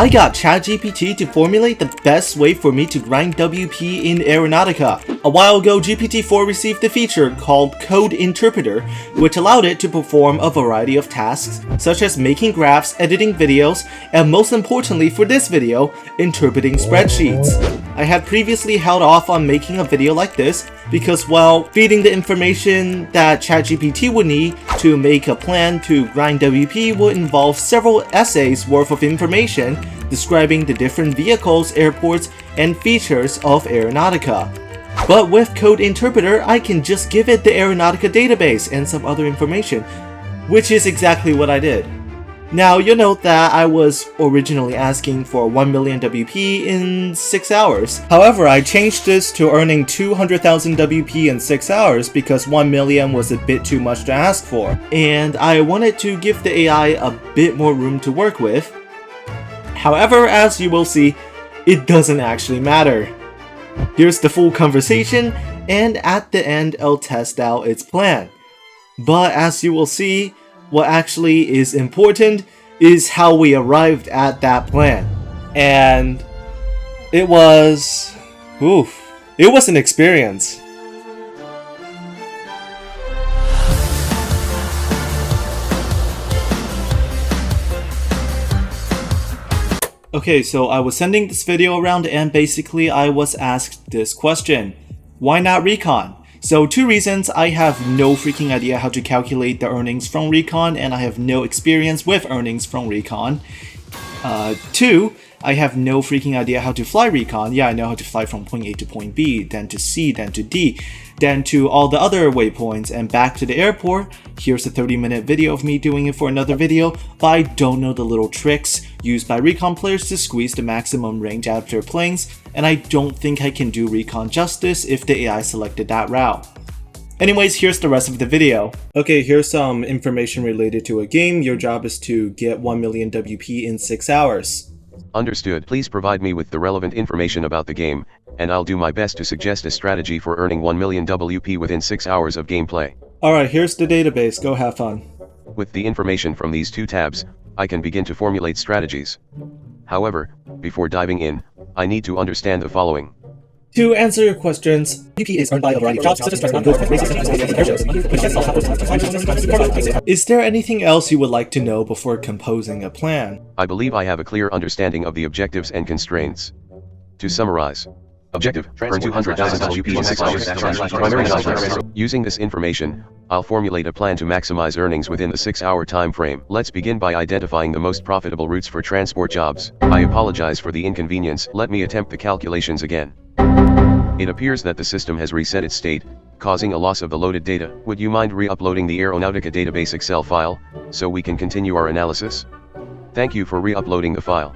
I got ChatGPT to formulate the best way for me to grind WP in Aeronautica. A while ago, GPT-4 received a feature called Code Interpreter, which allowed it to perform a variety of tasks, such as making graphs, editing videos, and most importantly for this video, interpreting spreadsheets. I had previously held off on making a video like this because, well, feeding the information that ChatGPT would need to make a plan to grind WP would involve several essays worth of information describing the different vehicles, airports, and features of Aeronautica. But with Code Interpreter, I can just give it the Aeronautica database and some other information, which is exactly what I did. Now, you'll note that I was originally asking for 1 million WP in 6 hours. However, I changed this to earning 200,000 WP in 6 hours because 1 million was a bit too much to ask for. And I wanted to give the AI a bit more room to work with. However, as you will see, it doesn't actually matter. Here's the full conversation, and at the end, I'll test out its plan. But as you will see, what actually is important is how we arrived at that plan. And it was an experience. Okay, so I was sending this video around and basically I was asked this question. Why not Recon? So 2 reasons: I have no freaking idea how to calculate the earnings from Recon and I have no experience with earnings from Recon. 2, I have no freaking idea how to fly Recon. Yeah, I know how to fly from point A to point B, then to C, then to D, then to all the other waypoints and back to the airport. Here's a 30-minute video of me doing it for another video, but I don't know the little tricks used by Recon players to squeeze the maximum range out of their planes, and I don't think I can do Recon justice if the AI selected that route. Anyways, here's the rest of the video. Okay, here's some information related to a game. Your job is to get 1 million WP in 6 hours. Understood. Please provide me with the relevant information about the game, and I'll do my best to suggest a strategy for earning 1 million WP within 6 hours of gameplay. Alright, here's the database. Go have fun. With the information from these 2 tabs, I can begin to formulate strategies. However, before diving in, I need to understand the following. To answer your questions, WP is earned by a variety of jobs, such as Is there anything else you would like to know before composing a plan? I believe I have a clear understanding of the objectives and constraints. To summarize. Objective, earn 200,000 WP in 6 hours. Primary objective. Using this information, I'll formulate a plan to maximize earnings within the 6-hour time frame. Let's begin by identifying the most profitable routes for transport jobs. I apologize for the inconvenience. Let me attempt the calculations again. It appears that the system has reset its state, causing a loss of the loaded data. Would you mind re-uploading the Aeronautica database Excel file, so we can continue our analysis? Thank you for re-uploading the file.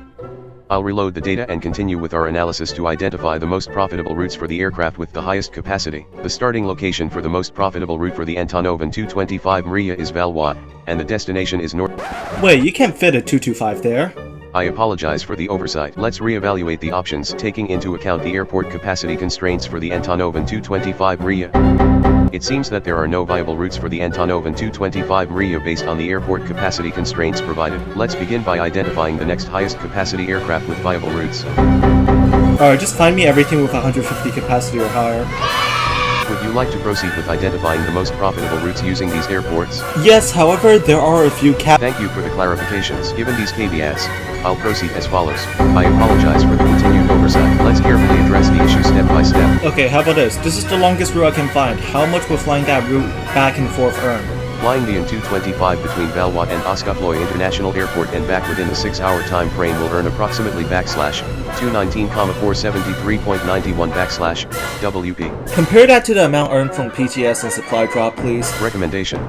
I'll reload the data and continue with our analysis to identify the most profitable routes for the aircraft with the highest capacity. The starting location for the most profitable route for the Antonov 225 Maria is Valois, and the destination is north. Wait, you can't fit a 225 there. I apologize for the oversight. Let's re-evaluate the options taking into account the airport capacity constraints for the Antonov 225 Maria. It seems that there are no viable routes for the Antonov 225 Maria based on the airport capacity constraints provided. Let's begin by identifying the next highest capacity aircraft with viable routes. Alright, just find me everything with 150 capacity or higher. Would you like to proceed with identifying the most profitable routes using these airports? Yes, however, there are a few Thank you for the clarifications. Given these caveats, I'll proceed as follows. I apologize for the continued oversight. Let's carefully address the issue step by step. Okay, how about this? This is the longest route I can find. How much will flying that route back and forth earn? Flying the An-225 between Valois and Oskafloy International Airport and back within the 6-hour time frame will earn approximately /219,473.91 /WP. Compare that to the amount earned from PTS and supply drop, please. Recommendation.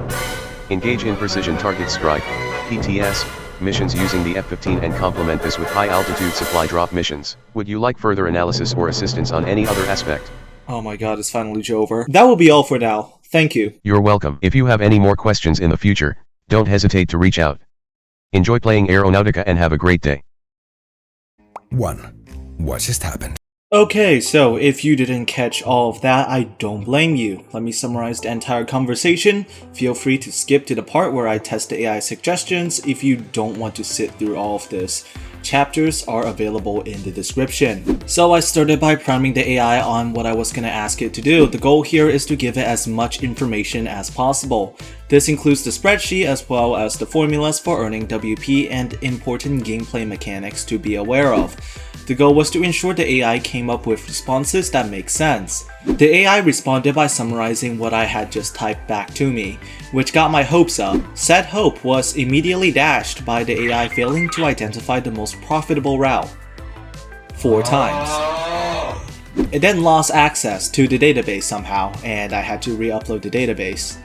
Engage in precision target strike, PTS, missions using the F-15 and complement this with high-altitude supply drop missions. Would you like further analysis or assistance on any other aspect? Oh my god, it's finally over. That will be all for now. Thank you. You're welcome. If you have any more questions in the future, don't hesitate to reach out. Enjoy playing Aeronautica and have a great day. 1. What just happened? Okay, so if you didn't catch all of that, I don't blame you. Let me summarize the entire conversation. Feel free to skip to the part where I test the AI suggestions if you don't want to sit through all of this. Chapters are available in the description. So I started by priming the AI on what I was going to ask it to do. The goal here is to give it as much information as possible. This includes the spreadsheet as well as the formulas for earning WP and important gameplay mechanics to be aware of. The goal was to ensure the AI came up with responses that make sense. The AI responded by summarizing what I had just typed back to me, which got my hopes up. Said hope was immediately dashed by the AI failing to identify the most profitable route 4 times. It then lost access to the database somehow, and I had to re-upload the database.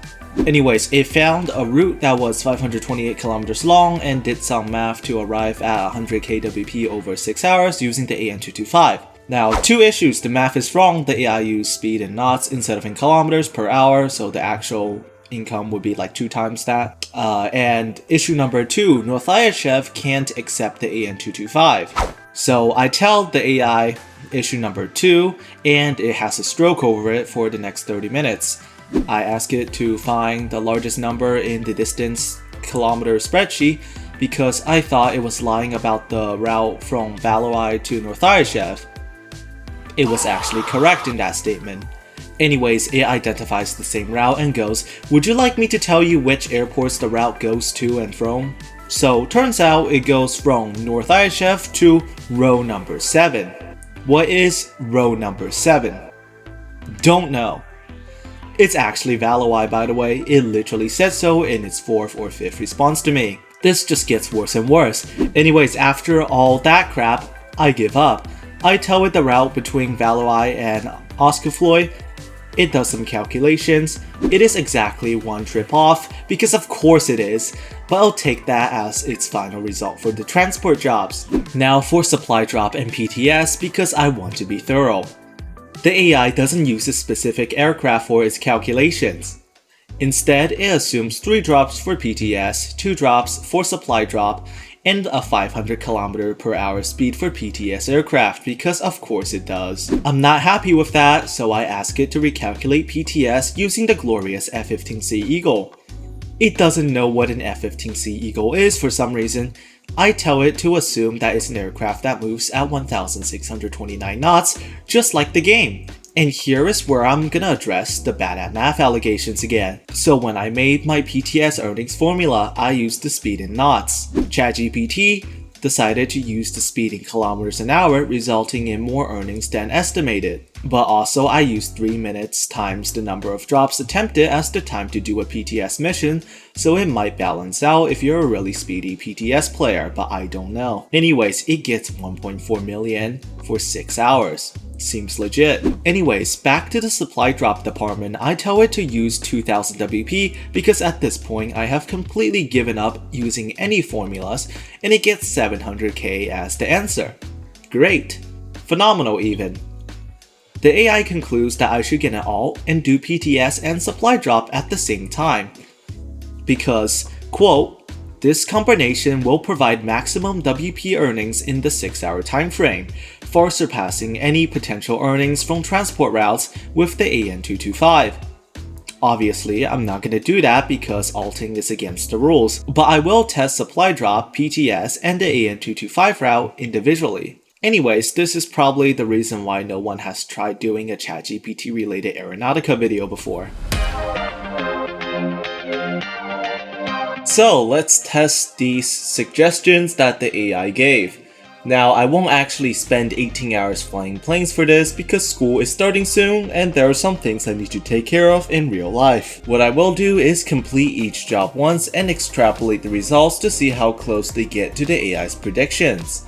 Anyways, it found a route that was 528 kilometers long and did some math to arrive at 100k WP over 6 hours using the AN225. Now, 2 issues: the math is wrong, the AI used speed in knots instead of in kilometers per hour, so the actual income would be like 2 times that. And issue number 2, Northayev can't accept the AN225. So I tell the AI issue number 2, and it has a stroke over it for the next 30 minutes. I ask it to find the largest number in the distance kilometer spreadsheet because I thought it was lying about the route from Valois to Northayev. It was actually correct in that statement. Anyways, it identifies the same route and goes, "Would you like me to tell you which airports the route goes to and from?" So turns out it goes from Northayev to row number 7. What is row number 7? Don't know. It's actually Valois, by the way. It literally said so in its 4th or 5th response to me. This just gets worse and worse. Anyways, after all that crap, I give up. I tell it the route between Valois and Oskifloy. It does some calculations. It is exactly 1 trip off, because of course it is, but I'll take that as its final result for the transport jobs. Now for supply drop and PTS, because I want to be thorough. The AI doesn't use a specific aircraft for its calculations. Instead, it assumes 3 drops for PTS, 2 drops for supply drop, and a 500 km per hour speed for PTS aircraft, because of course it does. I'm not happy with that, so I ask it to recalculate PTS using the glorious F-15C Eagle. It doesn't know what an F-15C Eagle is for some reason. I tell it to assume that it's an aircraft that moves at 1,629 knots, just like the game. And here is where I'm gonna address the bad at math allegations again. So when I made my PTS earnings formula, I used the speed in knots. ChatGPT decided to use the speed in kilometers an hour, resulting in more earnings than estimated. But also I used 3 minutes times the number of drops attempted as the time to do a PTS mission, so it might balance out if you're a really speedy PTS player, but I don't know. Anyways, it gets 1.4 million for 6 hours. Seems legit. Anyways, back to the supply drop department, I tell it to use 2000 WP because at this point I have completely given up using any formulas, and it gets 700k as the answer. Great. Phenomenal even. The AI concludes that I should get an alt and do PTS and supply drop at the same time. Because, quote, "This combination will provide maximum WP earnings in the 6-hour time frame, far surpassing any potential earnings from transport routes with the AN225. Obviously, I'm not gonna do that because alting is against the rules, but I will test supply drop, PTS, and the AN225 route individually. Anyways, this is probably the reason why no one has tried doing a ChatGPT related Aeronautica video before. So let's test these suggestions that the AI gave. Now, I won't actually spend 18 hours flying planes for this because school is starting soon and there are some things I need to take care of in real life. What I will do is complete each job once and extrapolate the results to see how close they get to the AI's predictions.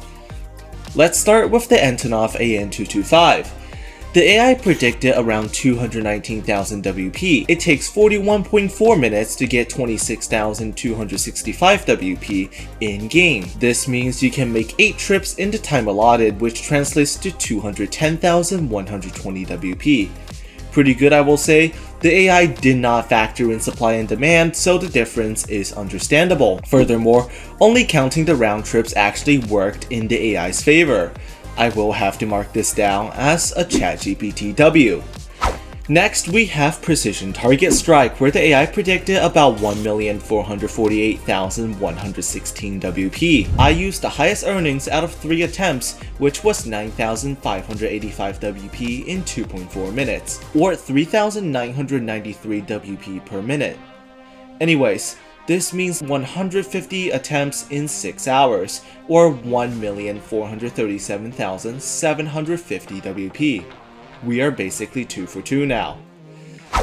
Let's start with the Antonov AN225. The AI predicted around 219,000 WP. It takes 41.4 minutes to get 26,265 WP in-game. This means you can make 8 trips in the time allotted, which translates to 210,120 WP. Pretty good, I will say. The AI did not factor in supply and demand, so the difference is understandable. Furthermore, only counting the round trips actually worked in the AI's favor. I will have to mark this down as a ChatGPT W. Next, we have Precision Target Strike, where the AI predicted about 1,448,116 WP. I used the highest earnings out of 3 attempts, which was 9,585 WP in 2.4 minutes, or 3,993 WP per minute. Anyways, this means 150 attempts in 6 hours, or 1,437,750 WP. We are basically 2 for 2 now.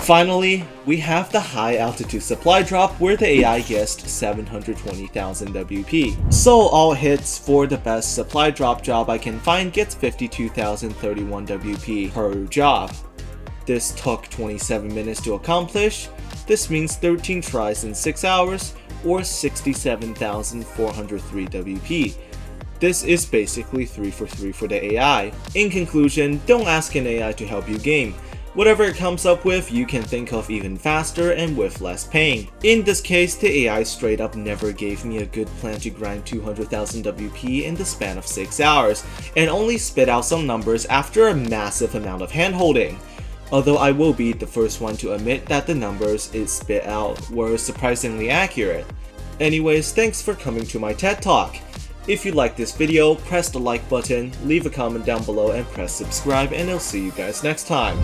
Finally, we have the high altitude supply drop where the AI guessed 720,000 WP. So all hits for the best supply drop job I can find gets 52,031 WP per job. This took 27 minutes to accomplish. This means 13 tries in 6 hours, or 67,403 WP. This is basically 3 for 3 for the AI. In conclusion, don't ask an AI to help you game. Whatever it comes up with, you can think of even faster and with less pain. In this case, the AI straight up never gave me a good plan to grind 200,000 WP in the span of 6 hours, and only spit out some numbers after a massive amount of handholding. Although I will be the first one to admit that the numbers it spit out were surprisingly accurate. Anyways, thanks for coming to my TED Talk. If you liked this video, press the like button, leave a comment down below and press subscribe, and I'll see you guys next time.